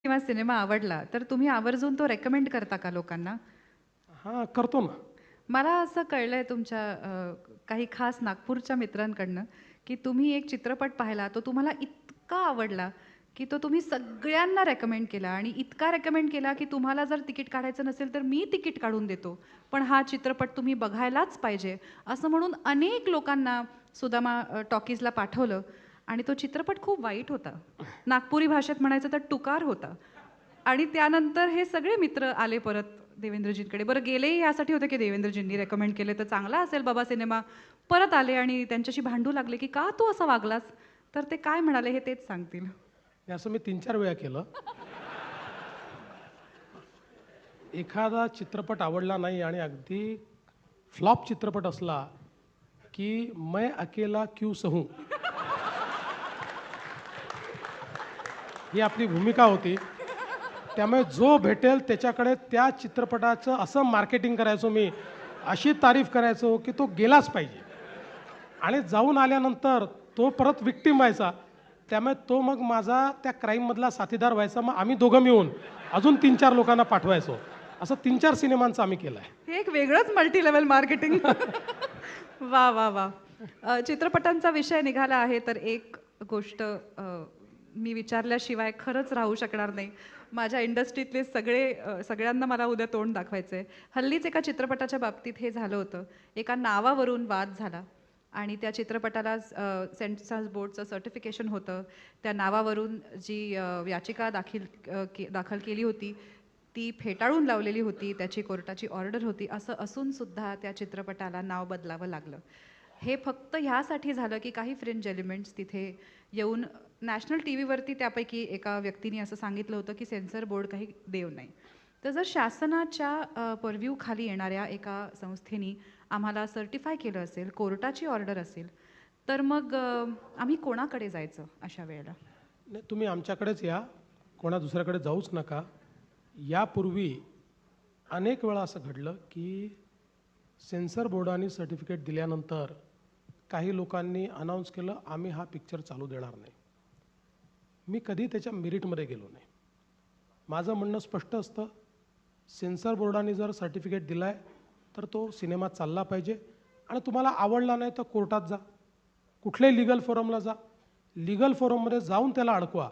किंवा सिनेमा आवडला तर तुम्ही आवर्जून तो रेकमेंड करता का लोकांना? हां, करतो ना. मला असं कळलंय तुमच्या काही खास नागपूरच्या मित्रांकडनं, की तुम्ही एक चित्रपट पाहिला, तो तुम्हाला इतका आवडला, की तो तुम्ही सगळ्यांना रेकमेंड केला आणि इतका रेकमेंड केला, की तुम्हाला जर तिकीट काढायचं नसेल, तर मी तिकीट काढून देतो. पण हा चित्रपट तुम्ही बघायलाच पाहिजे, असं म्हणून अनेक लोकांना सुदामा टॉकीजला पाठवलं आणि तो चित्रपट खूप वाईट होता. नागपुरी भाषेत म्हणायचं तर टुकार होता. आणि त्यानंतर हे सगळे मित्र आले परत देवेंद्रजींकडे. बरं गेलेही यासाठी होते की देवेंद्रजींनी रेकमेंड केले तर चांगला असेल बाबा सिनेमा. परत आले आणि त्यांच्याशी भांडू लागले की का तू असा वागलास? तर ते काय म्हणाले हे तेच सांगतील. हे असं मी 3-4 वेळा केलं. एखादा चित्रपट आवडला नाही आणि अगदी फ्लॉप चित्रपट असला, की मैं अकेला क्यों सहूं ही आपली भूमिका होती. त्यामुळे जो भेटेल त्याच्याकडे त्या चित्रपटाचं असं मार्केटिंग करायचो मी, अशी तारीफ करायचो की तो गेलाच पाहिजे. आणि जाऊन आल्यानंतर तो परत विक्टिम व्हायचा. त्यामुळे तो मग माझा त्या क्राईममधला साथीदार व्हायचा. मग आम्ही दोघं मिळून अजून 3-4 लोकांना पाठवायचो. असं 3-4 सिनेमांचं आम्ही केलं आहे. हे एक वेगळंच मल्टी लेव्हल मार्केटिंग. वा वा वा. चित्रपटांचा विषय निघाला आहे तर एक गोष्ट मी विचारल्याशिवाय खरंच राहू शकणार नाही. माझ्या इंडस्ट्रीतले सगळ्यांना मला उद्या तोंड दाखवायचं आहे. हल्लीच एका चित्रपटाच्या बाबतीत हे झालं होतं. एका नावावरून वाद झाला आणि त्या चित्रपटाला सेन्सॉर बोर्डचं सर्टिफिकेशन होतं. त्या नावावरून जी याचिका दाखल केली होती ती फेटाळून लावलेली होती. त्याची कोर्टाची ऑर्डर होती. असं असून सुद्धा त्या चित्रपटाला नाव बदलावं लागलं. हे फक्त ह्यासाठी झालं की काही फ्रिंज एलिमेंट्स तिथे येऊन नॅशनल टीव्हीवरती त्यापैकी एका व्यक्तीने असं सांगितलं होतं की सेन्सर बोर्ड काही देव नाही. तर जर शासनाच्या परव्ह्यू खाली येणाऱ्या एका संस्थेनी आम्हाला सर्टिफाय केलं असेल, कोर्टाची ऑर्डर असेल, तर मग आम्ही कोणाकडे जायचं अशा वेळेला? नाही, तुम्ही आमच्याकडेच या, कोणा दुसऱ्याकडे जाऊच नका. यापूर्वी अनेक वेळा असं घडलं की सेन्सर बोर्डाने सर्टिफिकेट दिल्यानंतर काही लोकांनी अनाऊन्स केलं, आम्ही हा पिक्चर चालू देणार नाही. मी कधी त्याच्या मेरिटमध्ये गेलो नाही. माझं म्हणणं स्पष्ट असतं, सेन्सर बोर्डाने जर सर्टिफिकेट दिलं आहे तर तो सिनेमा चालला पाहिजे. आणि तुम्हाला आवडला नाही तर कोर्टात जा, कुठल्याही लीगल फोरमला जा. लीगल फोरममध्ये जाऊन त्याला अडकवा,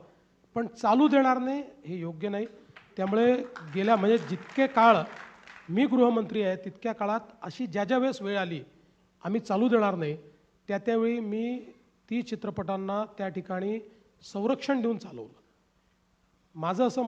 पण चालू देणार नाही हे योग्य नाही. त्यामुळे गेल्या म्हणजे जितके काळ मी गृहमंत्री आहे तितक्या काळात अशी ज्या ज्या वेळेस वेळ आली आम्ही चालू देणार नाही, त्यावेळी मी ती चित्रपटांना त्या ठिकाणी संरक्षण देऊन चालवलं. माझं असं